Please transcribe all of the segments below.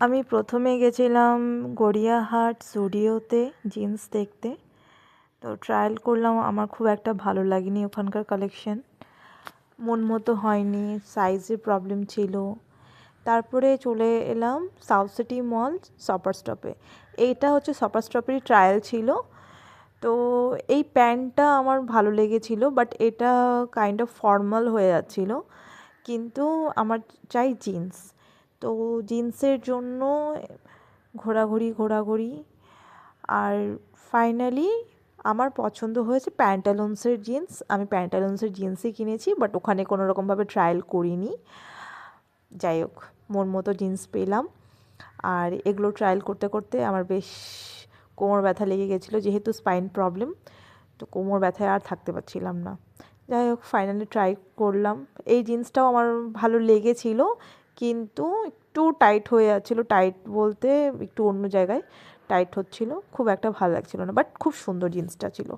আমি প্রথমে গেছিলাম গড়িয়াহাট জুডিওতে জিন্স দেখতে। তো ট্রায়াল করলাম, আমার খুব একটা ভালো লাগেনি ওখানকার কালেকশন, মন মতো হয়নি, সাইজের প্রবলেম ছিল। তারপরে চলে এলাম সাউথ সিটি মল শপার স্টপে। এইটা হচ্ছে শপার স্টপেরই ট্রায়াল ছিল। তো এই প্যান্টটা আমার ভালো লেগেছিল, বাট এটা কাইন্ড অফ ফর্মাল হয়ে যাচ্ছিল, কিন্তু আমার চাই জিন্স। তো জিন্সের জন্য ঘোরাঘুরি আর ফাইনালি আমার পছন্দ হয়েছে প্যান্টালুন্সের জিন্স। আমি প্যান্টালুন্সের জিন্সই কিনেছি, বাট ওখানে কোনো রকমভাবে ট্রায়াল করিনি। যাই হোক, মন মতো জিন্স পেলাম। আর এগুলো ট্রায়াল করতে করতে আমার বেশ কোমর ব্যথা লেগে গেছিলো, যেহেতু স্পাইন প্রবলেম। তো কোমর ব্যথায় আর থাকতে পারছিলাম না। যাই হোক, ফাইনালি ট্রাই করলাম। এই জিন্সটাও আমার ভালো লেগেছিলো, কিন্তু একটু টাইট হয়ে যাচ্ছিলো। টাইট বলতে একটু অন্য জায়গায় টাইট হচ্ছিলো, খুব একটা ভালো লাগছিলো না, বাট খুব সুন্দর জিন্সটা ছিল।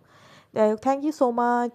যাই হোক, থ্যাংক ইউ সো মাচ।